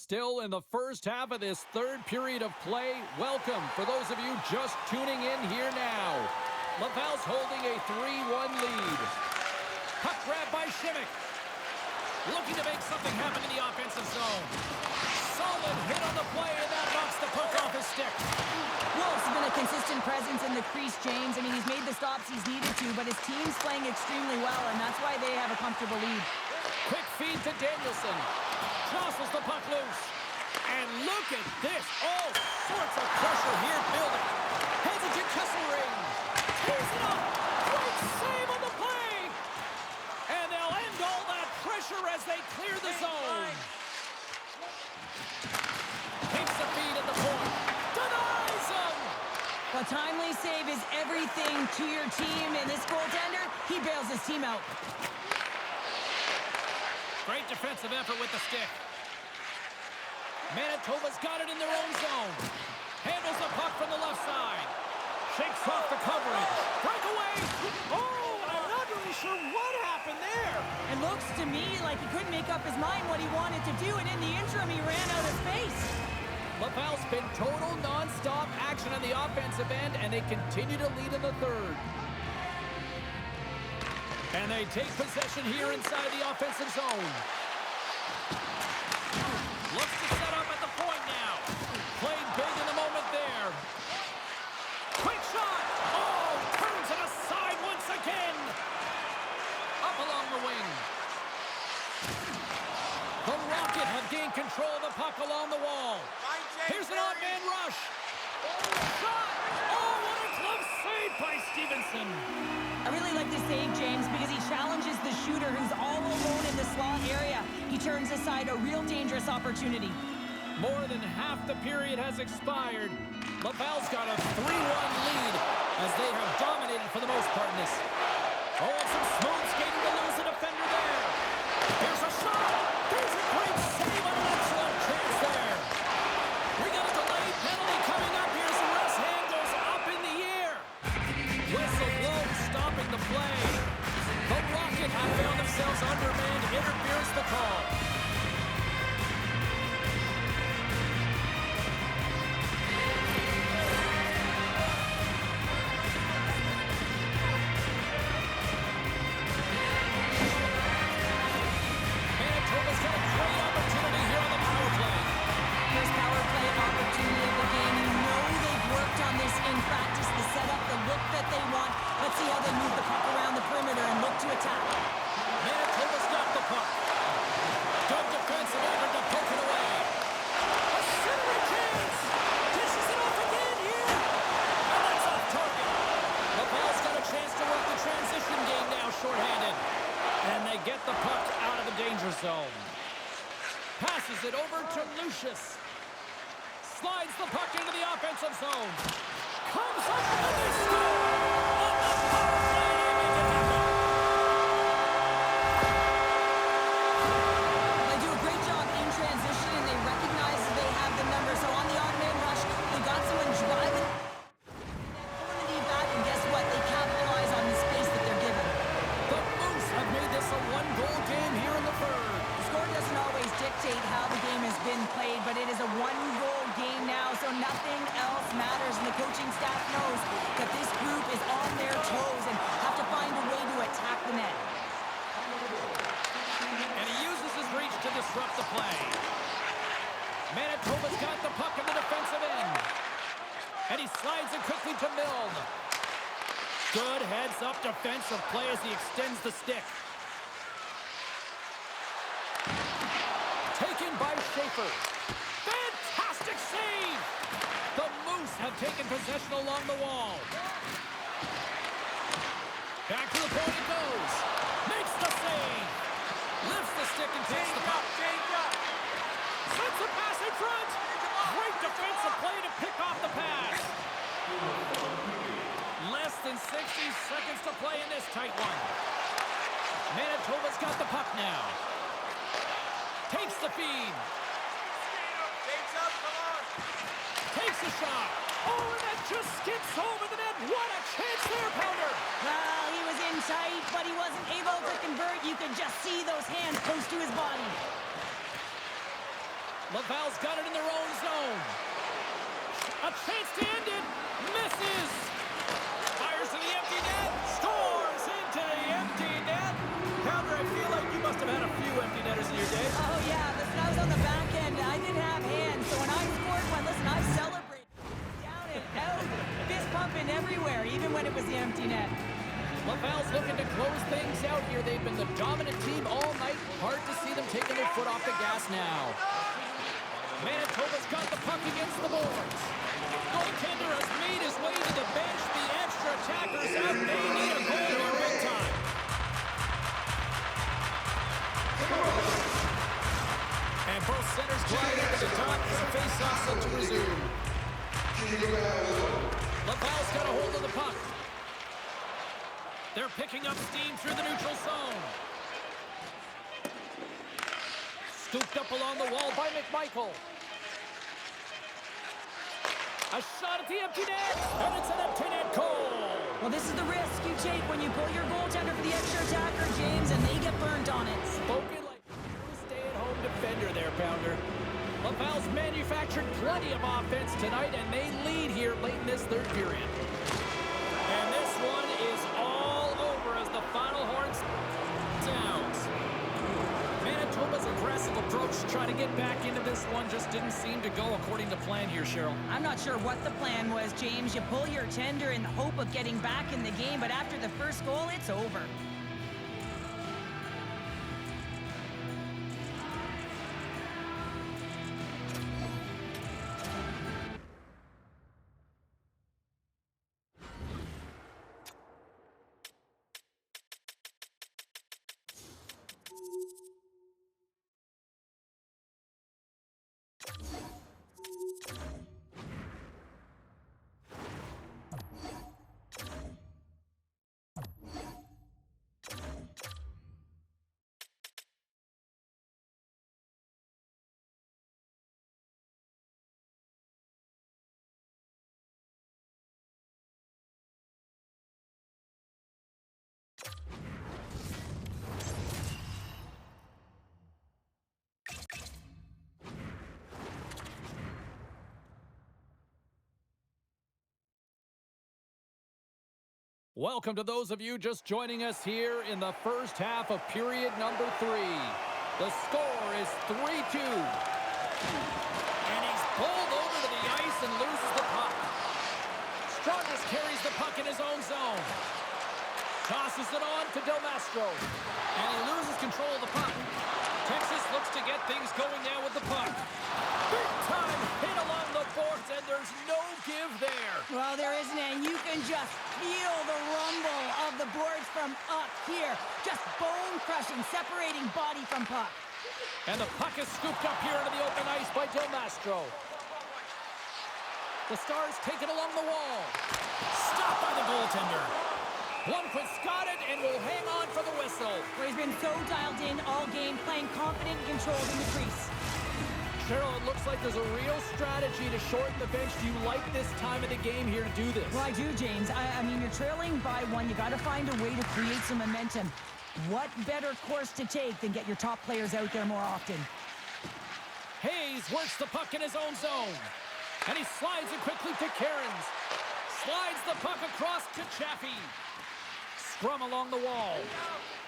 Still in the first half of this third period of play. Welcome for those of you just tuning in here now. Laval's holding a 3-1 lead. Puck grab by Shimmick. Looking to make something happen in the offensive zone. Solid hit on the play, and that knocks the puck off his stick. Wolf's been a consistent presence in the crease, James. I mean, he's made the stops he's needed to, but his team's playing extremely well, and that's why they have a comfortable lead. Quick feed to Danielson. Jostles the puck loose. And look at this. All sorts of pressure here building. Heads it to Kesselring. Tears it up. Great save on the play. And they'll end all that pressure as they clear the zone. Takes the feed at the point. Denies him. A timely save is everything to your team, and this goaltender, he bails his team out. Great defensive effort with the stick. Manitoba's got it in their own zone. Handles the puck from the left side. Shakes off the coverage. Breakaway. Oh, I'm not really sure what happened there. It looks to me like he couldn't make up his mind what he wanted to do, and in the interim, he ran out of space. Laval's been total non-stop action on the offensive end, and they continue to lead in the third. And they take possession here inside the offensive zone. Looks to set up at the point now. Played big in the moment there. Quick shot. Oh, turns it aside once again. Up along the wing. The Rocket have gained control of the puck along the wall. Here's an odd man rush. Shot. Oh, what a glove save by Stevenson. I really like this save, James, because he challenges the shooter who's all alone in the slot area. He turns aside a real dangerous opportunity. More than half the period has expired. Laval's got a 3-1 lead as they have dominated for the most part in this. Oh, and some smooth skating to lose a defender there. Here's a shot. There's a great save on an excellent chance there. We got a delayed penalty coming up here as the rest hand goes up in the air. Whistle blows, stopping the play. The Rocket have found themselves undermanned. Interference the call. Manitoba's got a great opportunity here on the power play. First power play opportunity of the game. You know they've worked on this in practice, the setup, the look that they want. Let's see how they move the puck around the perimeter and look to attack. Manitoba's got the puck. Good defensive effort to poke it away. A centering chance. Dishes it off again here. And that's off target. Laval's got a chance to work the transition game now shorthanded. And they get the puck out of the danger zone. Passes it over to Lucius. Slides the puck into the offensive zone. Comes up and they score! On the power play, they make it happen. They do a great job in transition, and they recognize they have the number. So on the odd man rush, they got someone driving. Pulling the knee back, and guess what? They capitalize on the space that they're given. The Moose have made this a one-goal game here in the third. The score doesn't always dictate how the game has been played, but it is a one-goal game now, so nothing else matters. And the coaching staff knows that this group is on their toes and have to find a way to attack the net. And he uses his reach to disrupt the play. Manitoba's got the puck in the defensive end. And he slides it quickly to Milne. Good heads-up defensive play as he extends the stick. Taken by Schaefer. Fantastic save! The Moose have taken possession along the wall. Back to the point it goes. Makes the save. Lifts the stick and takes the puck. Sends a pass in front. Great defensive play to pick off the pass. Less than 60 seconds to play in this tight one. Manitoba's got the puck now. Takes the feed. Takes a shot. Oh, and that just skips over the net. What a chance there, Pounder. Well, he was in tight, but he wasn't able to convert. You could just see those hands close to his body. Laval's got it in their own zone. A chance to end it. Misses. Fires to the empty net. Scores into the empty net. Pounder, I feel like you must have had a few empty netters in your day. Oh, yeah. Listen, I was on the back end. I didn't have hands. So when I scored one, listen, I celebrated. Down and out. Fist pumping everywhere, even when it was the empty net. Laval's looking to close things out here. They've been the dominant team all night. Hard to see them taking their foot off the gas now. Manitoba's got the puck against the boards. Goaltender has made his way to the bench. The extra attackers out. They need a goal here big time. And both centers glide into the top as the face-off set to resume. Laval's got a hold of the puck. They're picking up steam through the neutral zone. Scooped up along the wall by McMichael. A shot at the empty net, and it's an empty net goal. Well, this is the risk you take when you pull your goaltender for the extra attacker, James, and they get burnt on it. Spoken like a stay-at-home defender there, Pounder. Laval's manufactured plenty of offense tonight, and they lead here late in this third period. And this one is all over as the final horn sounds. Manitoba's aggressive approach to try to get back into this one just didn't seem to go according to plan here, Cheryl. I'm not sure what the plan was, James. You pull your tender in the hope of getting back in the game, but after the first goal, it's over. Welcome to those of you just joining us here in the first half of period number 3. The score is 3-2. And he's pulled over to the ice and loses the puck. Straughn carries the puck in his own zone. Tosses it on to Del Mastro. And he loses control of the puck. Texas looks to get things going now with the puck. Big time hit along the boards, and there's no give there. Well, there isn't, and you can just feel the rumble of the boards from up here. Just bone-crushing, separating body from puck. And the puck is scooped up here into the open ice by Del Mastro. The Stars take it along the wall. Stopped by the goaltender. Blomquist's got it and will hang on for the whistle. Well, he's been so dialed in all game, playing confident and controlled in the crease. Cheryl, it looks like there's a real strategy to shorten the bench. Do you like this time of the game here to do this? Well, I do, James. I mean, you're trailing by one. You got to find a way to create some momentum. What better course to take than get your top players out there more often? Hayes works the puck in his own zone. And he slides it quickly to Cairns. Slides the puck across to Chaffee. Scrum along the wall.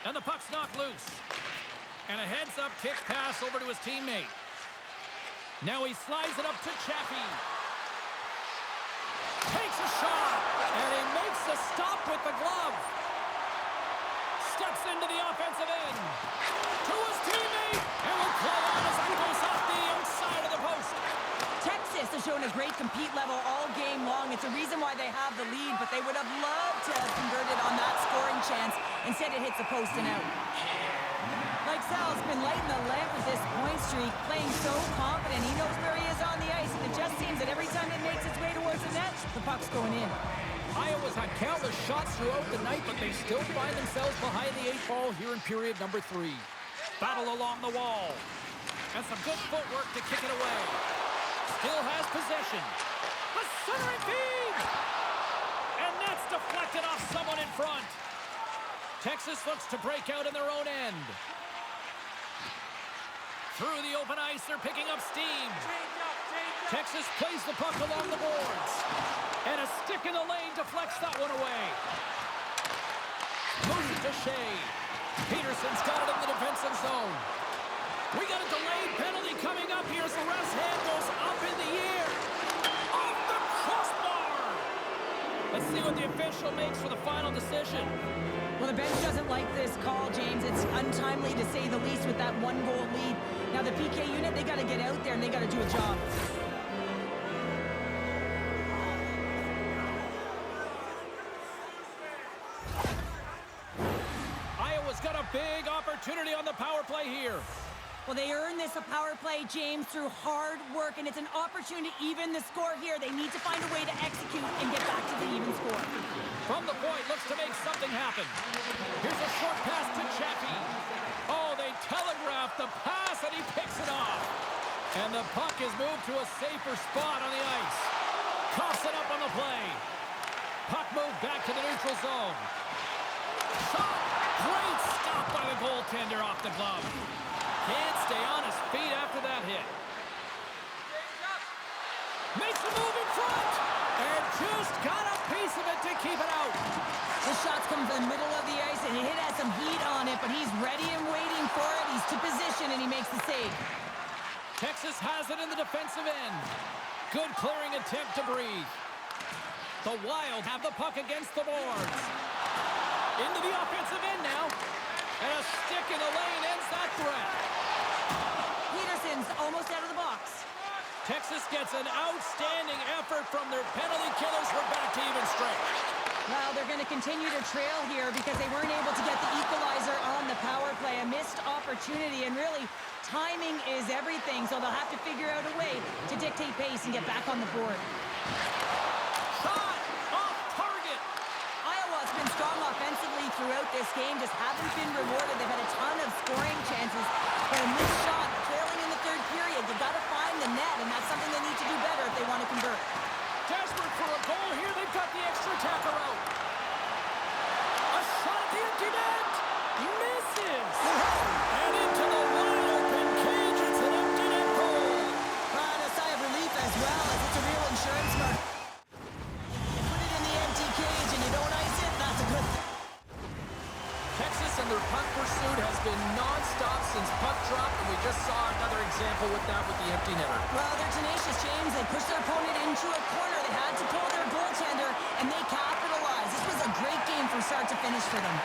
And the puck's knocked loose. And a heads-up kick pass over to his teammate. Now he slides it up to Chaffee. Takes a shot. And he makes a stop with the glove. Steps into the offensive end. To his teammate. And will play on as that goes off the outside of the post. Texas has shown a great compete level all game long. It's a reason why they have the lead, but they would have loved to have converted on that scoring chance. Instead, it hits a post and out. Like Sal's been lighting the lamp with this point streak, playing so confident. He knows where he is on the ice, and it just seems that every time it makes its way towards the net, the puck's going in. Iowa's had countless shots throughout the night, but they still find themselves behind the 8-ball here in period number 3. Battle along the wall. And some good footwork to kick it away. Still has possession. A centering feed! And that's deflected off someone in front. Texas looks to break out in their own end. Through the open ice, they're picking up steam. Texas plays the puck along the boards. And a stick in the lane deflects that one away. Moves it to Shea. Peterson's got it in the defensive zone. We got a delayed penalty coming up here as the ref's hand goes up in the air. Off the crossbar! Let's see what the official makes for the final decision. Well, the bench doesn't like this call, James. It's untimely to say the least with that one-goal lead. Now, the PK unit, they got to get out there and they got to do a job. Iowa's got a big opportunity on the power play here. Well, they earned this a power play, James, through hard work, and it's an opportunity to even the score here. They need to find a way to execute and get back to the even score. From the point, looks to make something happen. Here's a short pass to Chaffee. Oh, they telegraph the pass, and he picks it off. And the puck is moved to a safer spot on the ice. Coughs it up on the play. Puck moved back to the neutral zone. Shot! Great stop by the goaltender off the glove. Can't stay on his feet after that hit. Makes a move in front. And just got a piece of it to keep it out. The shots come from the middle of the ice, and it has some heat on it, but he's ready and waiting for it. He's to position, and he makes the save. Texas has it in the defensive end. Good clearing attempt to breathe. The Wild have the puck against the boards. Into the offensive end now. And a stick in the lane ends that threat. Peterson's almost out of the box. Texas gets an outstanding effort from their penalty killers. We're back to even strength. Well, they're going to continue to trail here because they weren't able to get the equalizer on the power play. A missed opportunity, and really, timing is everything, so they'll have to figure out a way to dictate pace and get back on the board. Shot off target. Iowa's been strong offensively throughout this game, just haven't been rewarded. They've had a ton of scoring chances, but a missed shot, trailing in the third period. They've got to find the net, and that's something they need to do better if they want to convert. Desperate for a goal here. They've got the extra attacker out. A shot at the empty net. Misses. And into the wide open cage. It's an empty net goal. And a sigh of relief as well, as it's a real insurance mark. You put it in the empty cage and you don't ice it, that's a good thing. Texas and their puck pursuit has been non-stop since puck drop, and we just saw another example with that with the empty netter. Well, they're tenacious, James. They pushed their opponent into a corner. They had to pull their goaltender, and they capitalized. This was a great game from start to finish for them.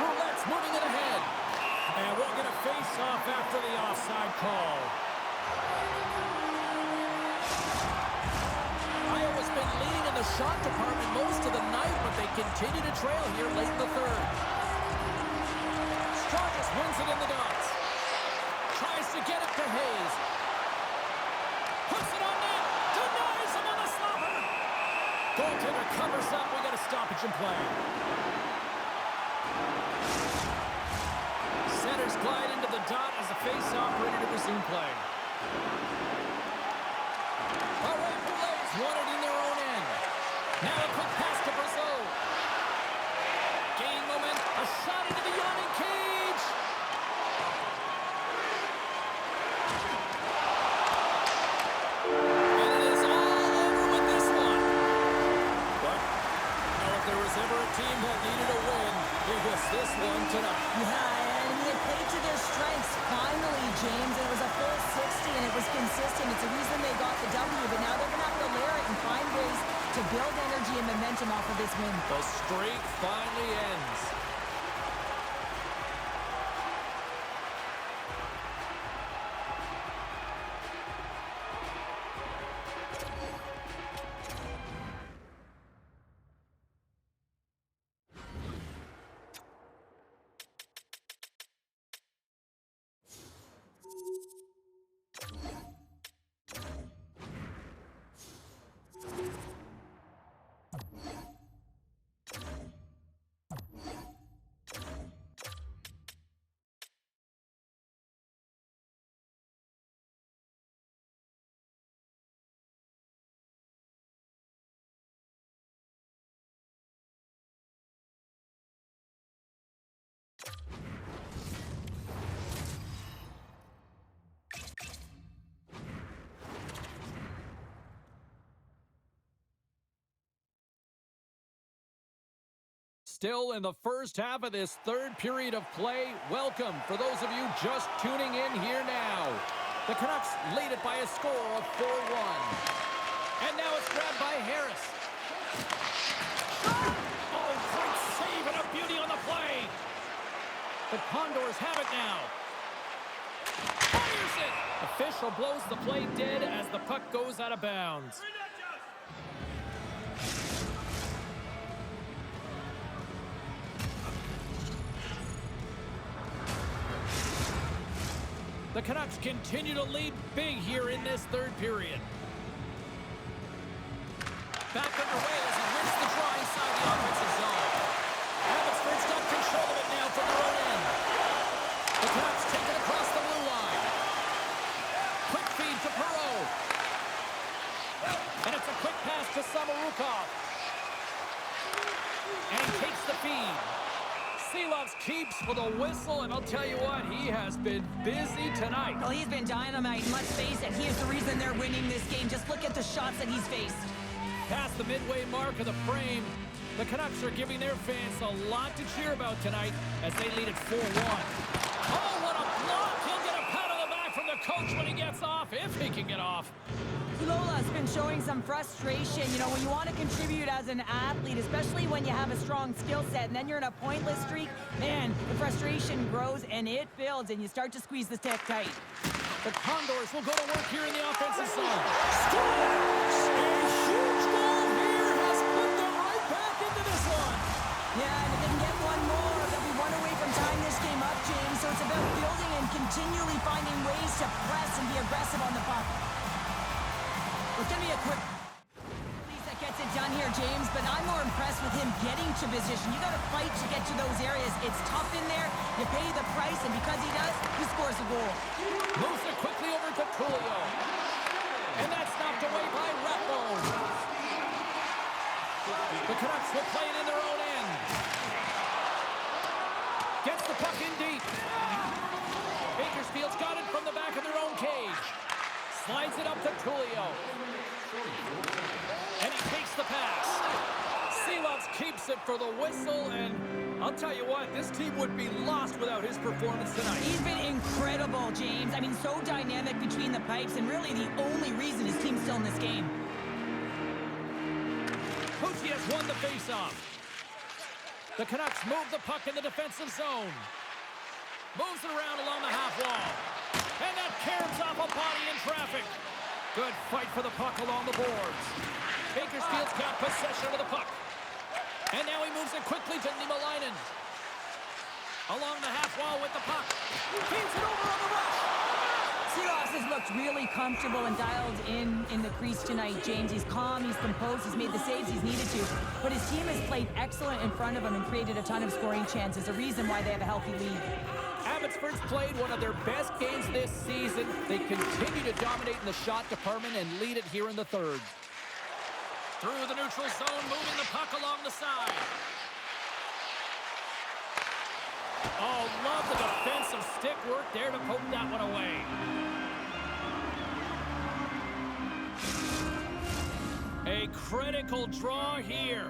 Roulette's moving it ahead. And we'll get a face-off after the offside call. Iowa's been leading in the shot department most of the night, but they continue to trail here late in the third. Strongest wins it in the dots. Tries to get it to Hayes. Puts it on net. Denies him on the slobber. Goaltender covers up. We got a stoppage in play. Centers glide into the dot as the face-off ready to resume play. All right, Roulette's won it in their own end. Now a quick pass to Brazil. Gaining moment. A shot into the yawning cage. And it is all over with this one. But if there was ever a team that needed a win, it was this one tonight. Yeah, and they played to their strengths finally, James. And it was a full 60, and it was consistent. It's the reason they got the W, but now they're going to have to layer it and find ways to build energy and momentum off of this win. The streak finally ends. Still in the first half of this third period of play. Welcome for those of you just tuning in here now. The Canucks lead it by a score of 4-1. And now it's grabbed by Harris. Oh, great save and a beauty on the play. The Condors have it now. Fires it. Official blows the play dead as the puck goes out of bounds. The Canucks continue to lead big here in this third period. Back underway as he wins the draw inside the offensive zone. Abbotsford's got control of it now from their own end. The Canucks take it across the blue line. Quick feed to Perreault. And it's a quick pass to Samorukov. And he takes the feed. Seelovs keeps for the whistle, and I'll tell you what, he has been busy tonight. Well, he's been dynamite. Let's face it, he is the reason they're winning this game. Just look at the shots that he's faced. Past the midway mark of the frame, the Canucks are giving their fans a lot to cheer about tonight as they lead it 4-1. Oh, what a block! He'll get a pat on the back from the coach when he gets off, if he can get off. Lola's been showing some frustration. You know, when you want to contribute as an athlete, especially when you have a strong skill set, and then you're in a pointless streak, man, the frustration grows and it builds, and you start to squeeze the stick tight. The Condors will go to work here in the offensive zone. Scores! A huge goal here has put them right back into this one. Yeah, and if they can get one more, they'll be one away from tying this game up, James. So it's about building and continually finding ways to press and be aggressive on the puck. It's going to be a quick release that gets it done here, James, but I'm more impressed with him getting to position. You got to fight to get to those areas. It's tough in there. You pay the price, and because he does, he scores a goal. Moves it quickly over to Tullio. And that's knocked away by Rathbone. The Canucks will play it in their own end. Gets the puck in deep. Bakersfield's got it from the back of their own cage. Slides it up to Tullio. And he takes the pass. Seelovs keeps it for the whistle, and I'll tell you what, this team would be lost without his performance tonight. He's been incredible, James. I mean, so dynamic between the pipes, and really the only reason his team's still in this game. Pucci has won the faceoff. The Canucks move the puck in the defensive zone. Moves it around along the half wall. And that caroms off a body in traffic. Good fight for the puck along the boards. Bakersfield's got possession of the puck. And now he moves it quickly to Niemelainen. Along the half wall with the puck. Feeds it over on the rush. Seelovs has looked really comfortable and dialed in the crease tonight, James. He's calm, he's composed, he's made the saves he's needed to. But his team has played excellent in front of him and created a ton of scoring chances, a reason why they have a healthy lead. Abbotsford's played one of their best games this season. They continue to dominate in the shot department and lead it here in the third. Through the neutral zone, moving the puck along the side. Oh, love the defensive stick work there to poke that one away. A critical draw here.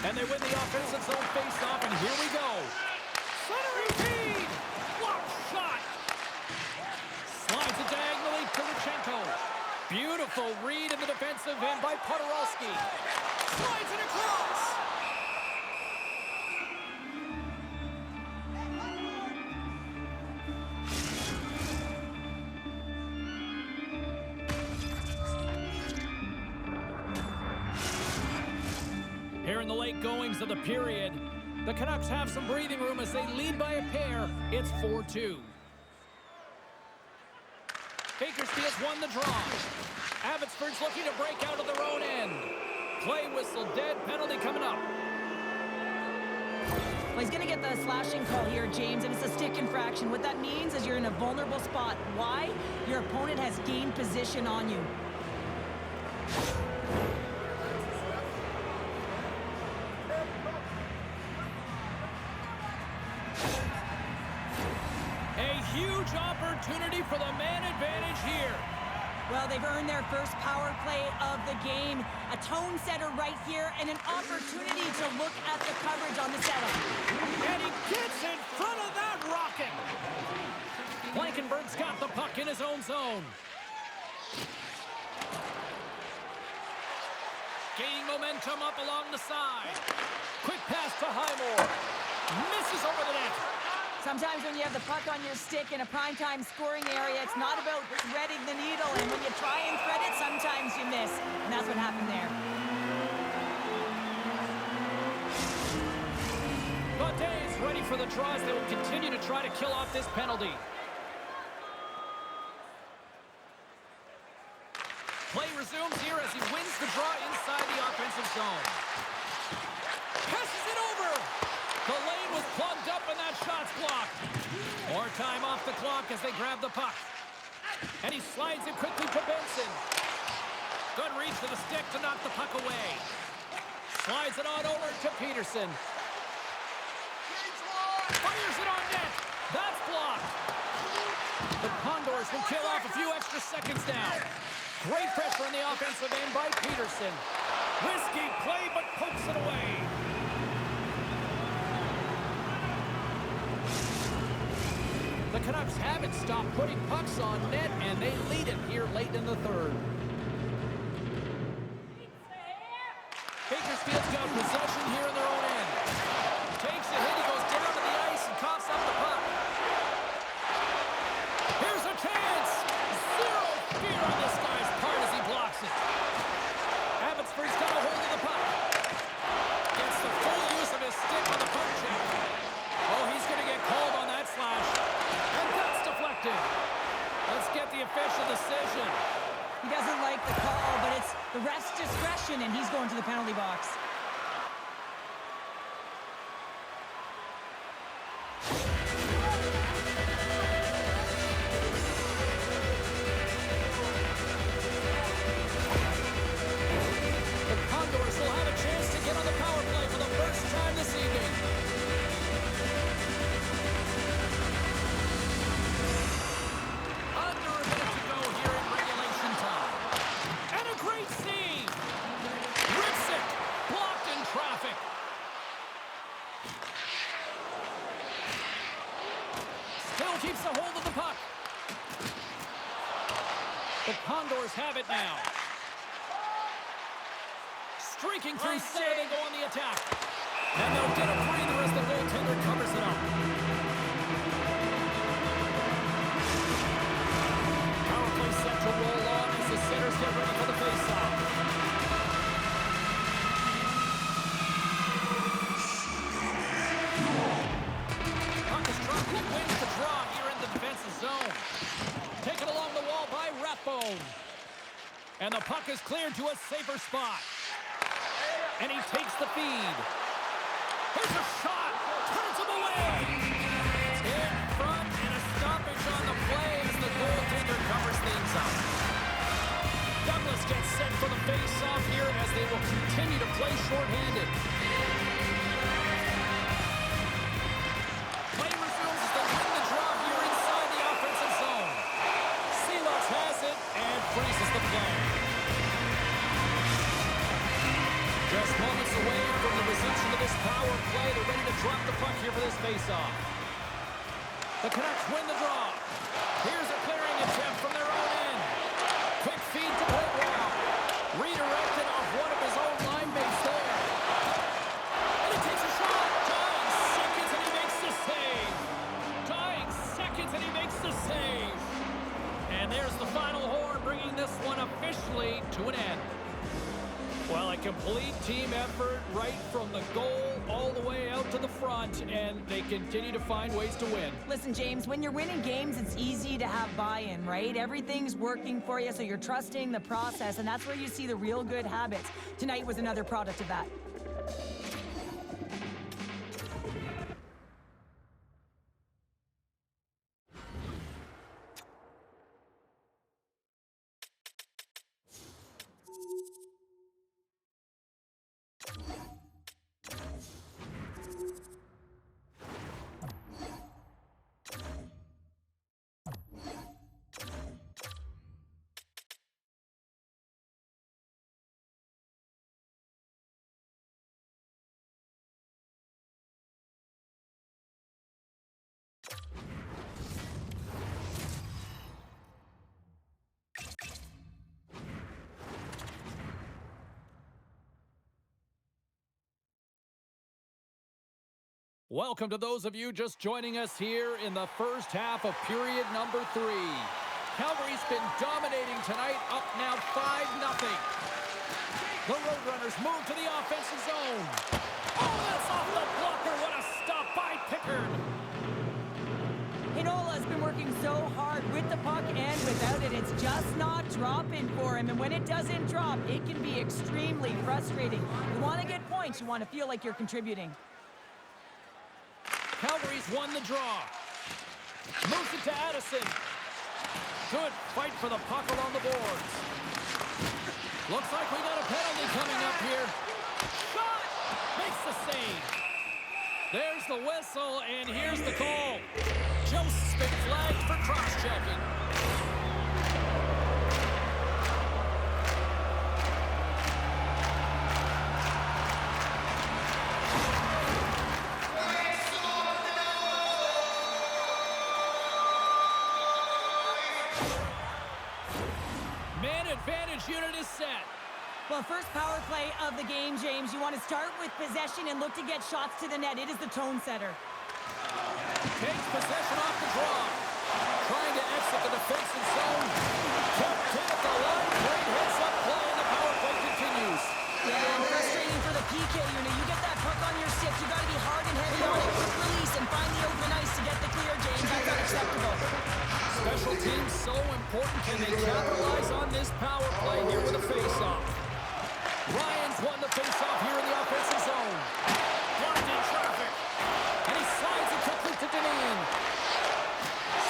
And they win the offensive zone face-off, and here we go. Centering feed! Block shot! Slides it diagonally to Luchenko. Beautiful read in the defensive end by Podorowski. Slides it across! Here in the late goings of the period, the Canucks have some breathing room as they lead by a pair. It's 4-2. Bakersfield's won the draw. Abbotsford's looking to break out of their own end. Play whistle dead, penalty coming up. Well, he's going to get the slashing call here, James, and it's a stick infraction. What that means is you're in a vulnerable spot. Why? Your opponent has gained position on you. A huge opportunity for the man advantage here. Well, they've earned their first power play of the game. A tone setter right here and an opportunity to look at the coverage on the setup. And he gets in front of that rocket. Blankenberg's got the puck in his own zone. Gaining momentum up along the side. Quick pass to Highmore. Misses over the net. Sometimes when you have the puck on your stick in a primetime scoring area, it's not about threading the needle. And when you try and thread it, sometimes you miss. And that's what happened there. Baudet is ready for the draws. They will continue to try to kill off this penalty. Play resumes here as he wins the draw inside the offensive zone. Passes it over. The lane was plugged up and that shot's blocked. More time off the clock as they grab the puck. And he slides it quickly to Benson. Good reach to the stick to knock the puck away. Slides it on over to Peterson. Fires it on net. That's blocked. The Condors will kill off a few extra seconds now. Great pressure on the offensive end by Peterson. Risky play, but pokes it away. The Canucks haven't stopped putting pucks on net, and they lead it here late in the third. Bakersfield's got possession here in their own end. Takes a hit, he goes down to the ice and coughs up the puck. Here's a chance! Zero fear on this guy's part as he blocks it. Abbotsford's got a hold of the puck. Gets the full use of his stick on the puck check. Oh, he's going to get called on that slash. And that's deflected. Let's get the official decision. He doesn't like the call, but it's the ref's discretion, and he's going to the penalty box. The Condors will have a chance to get on the power play for the first time this evening. Under a minute to go here in regulation time. And a great save. Rips it. Blocked in traffic. Still keeps a hold of the puck. The Condors have it now. Streaking through center, they go on the attack. And they'll get a breather as the goaltender covers it up. Power play set to roll on as the centers get ready for the faceoff. Puck is dropped. He wins the draw here in the defensive zone. Taken along the wall by Rathbone. And the puck is cleared to a safer spot. And he takes the feed. Here's a shot. Turns him away. In front and a stoppage on the play as the goaltender covers things up. Douglas gets set for the face-off here as they will continue to play shorthanded. Play resumes as they win the draw here inside the offensive zone. Silas has it and freezes the play. Just moments away from the resumption of this power play. They're ready to drop the puck here for this face-off. The Canucks win the draw. Here's a clearing attempt from their own end. Quick feed to Whitwell. Redirected off one of his own line mates there. And he takes a shot. Tying seconds and he makes the save. Tying seconds and he makes the save. And there's the final horn, bringing this one officially to an end. Well, a complete team effort right from the goal all the way out to the front, and they continue to find ways to win. Listen, James, when you're winning games, it's easy to have buy-in, right? Everything's working for you, so you're trusting the process, and that's where you see the real good habits. Tonight was another product of that. Welcome to those of you just joining us here in the first half of period number 3. Calgary's been dominating tonight, up now 5-0. The Roadrunners move to the offensive zone. Oh, that's off the blocker. What a stop by Pickard. Hinola's been working so hard with the puck and without it. It's just not dropping for him. And when it doesn't drop, it can be extremely frustrating. You want to get points. You want to feel like you're contributing. Calgary's won the draw. Moves it to Addison. Good fight for the puck along the boards. Looks like we got a penalty coming up here. Shot! Makes the save. There's the whistle, and here's the call. Joseph's been flagged for cross-checking. Man advantage unit is set. Well, first power play of the game, James. You want to start with possession and look to get shots to the net. It is the tone setter. Takes possession off the draw. Trying to exit the defensive zone. Kept in at the line. Great heads-up play, and the power play continues. Yeah, and frustrating for the PK unit. You get that puck on your stick. You got to be hard and heavy on it. Quick release and find the open ice to get the clear, James. That's unacceptable. Special teams so important. Can they capitalize on this power play here with a face-off? Ryan's won the face-off here in the offensive zone. Blocked in traffic. And he slides it quickly to Deneen.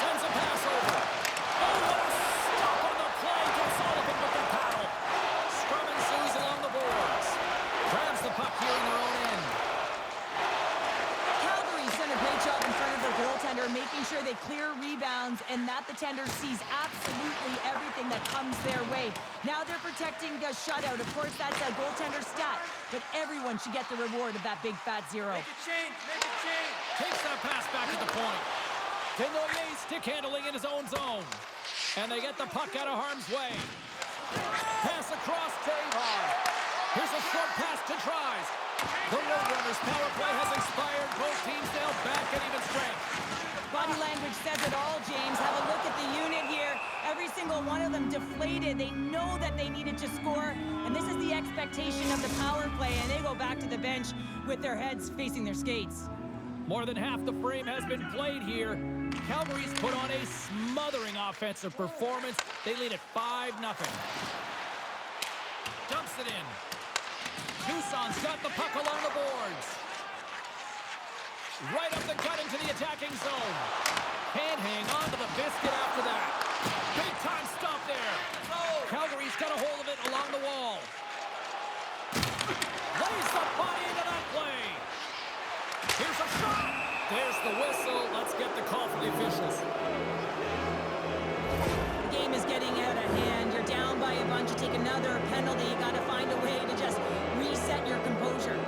Sends a pass over. Oh, what a stop on the play. Gets Sullivan with the paddle. Scrum ensues along the boards. Grabs the puck here in their own end. Calgary's done a great job in front of their goaltender, making sure they clear rebounds and that the tender sees absolutely everything that comes their way. Now they're protecting a shutout. Of course, that's a goaltender stat, but everyone should get the reward of that big fat zero. Make it change. Takes that pass back at the point. Desnoyers stick handling in his own zone. And they get the puck out of harm's way. Pass across Tavar. Here's a short pass to Tries. The Roadrunners' power play has expired. Both teams now back at even strength. Body language says it all, James. Have a look at the unit here. Every single one of them deflated. They know that they needed to score, and this is the expectation of the power play, and they go back to the bench with their heads facing their skates. More than half the frame has been played here. Calgary's put on a smothering offensive performance. They lead at 5-0. Dumps it in. Tucson's got the puck along the boards. Right up the gut into the attacking zone. Can't hang on to the biscuit after that. Big time stop there. Calgary's got a hold of it along the wall. Lays the body into that play. Here's a shot. There's the whistle. Let's get the call from the officials. The game is getting out of hand. You're down by a bunch. You take another penalty. You got to find a way to just reset your composure.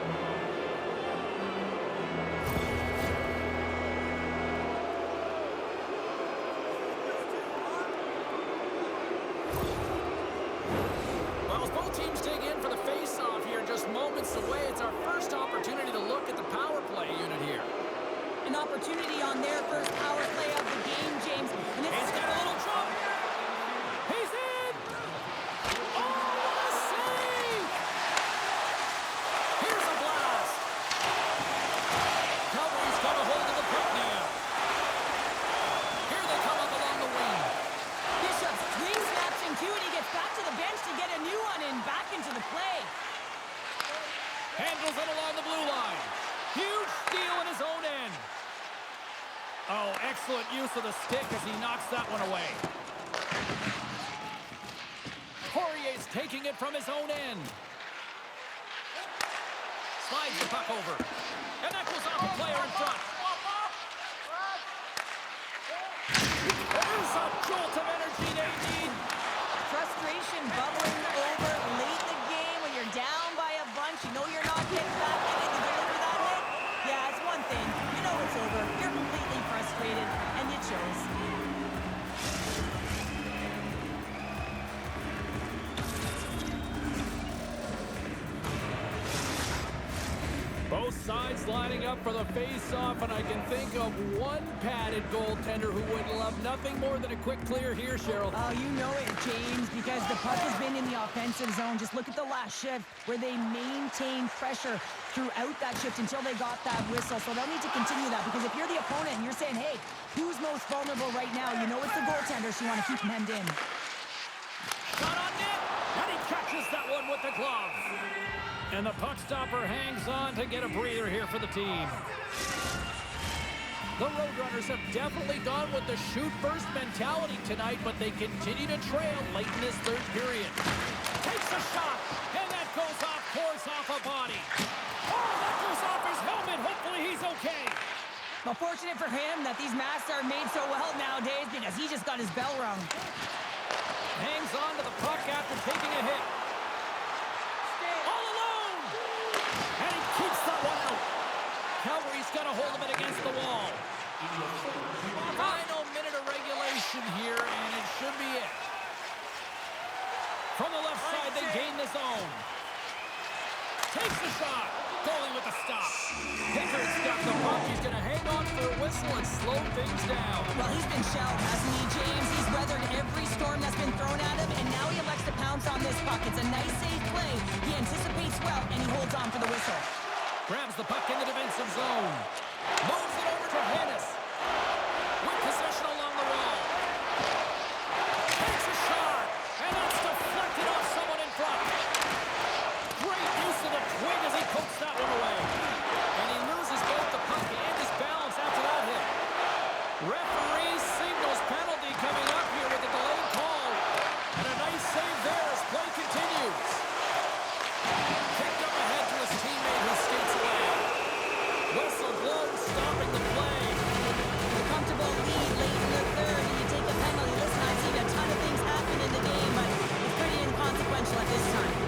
Well, as both teams dig in for the face-off here, just moments away, it's our first opportunity to look at the power play unit here. An opportunity on their first power play of the game, James. And He's got a little jump. He's in. Oh, what a save. Here's a blast. Calgary's got a hold of the puck now. Here they come up along the wing. Bishop's tween snaps in two, and he gets back to the bench to get a new one and back into the play. Handles it along the blue line. Huge steal in his own end. Oh, excellent use of the stick as he knocks that one away. Poirier's taking it from his own end. Slides the puck over. And that goes off the player in front. There's a jolt of energy they need. Frustration bubbling over late in the game when you're down by a bunch. You know you're not getting back in it. You deliver that hit. Yeah, it's one thing. You know it's over. You're completely frustrated, and it shows. Both sides lining up for the face-off, and I can think of one padded goaltender who would love nothing more than a quick clear here, Cheryl. Oh, you know it, James, because the puck has been in the offensive zone. Just look at the last shift where they maintained pressure throughout that shift until they got that whistle. So they'll need to continue that, because if you're the opponent and you're saying, hey, who's most vulnerable right now? You know it's the goaltender, so you want to keep him hemmed in. Shot on net, and he catches that one with the glove. And the puck stopper hangs on to get a breather here for the team. The Roadrunners have definitely gone with the shoot-first mentality tonight, but they continue to trail late in this third period. Takes a shot, and that goes off course off a body. Oh, that goes off his helmet. Hopefully he's okay. Well, fortunate for him that these masks are made so well nowadays, because he just got his bell rung. Hangs on to the puck after taking a hit. And he keeps that one out. Calgary's got a hold of it against the wall. Final minute of regulation here, and it should be it. From the left side, they gain the zone. Takes the shot. Goalie with the stop. Pickett's got the puck. He's going to hang on for a whistle and slow things down. Well, he's been shelled, hasn't he, James? He's weathered every storm that's been thrown at him, and now he elects to pounce on this puck. It's a nice, safe play. He anticipates well, and he holds on for the whistle. Grabs the puck in the defensive zone. Moves it over to Hennis. With possession along the wall. Takes a shot, and that's deflected off someone in front. Great use of the twig as he pokes that one away. And he loses both the puck and his balance after that hit. Referee signals penalty coming up here with a delayed call. And a nice save there as play continues. Kicked up ahead to his teammate who skates away. Whistle blown, stopping the play. A comfortable lead late in the third, and you take a penalty. Listen, I've seen a ton of things happen in the game, but it's pretty inconsequential at this time.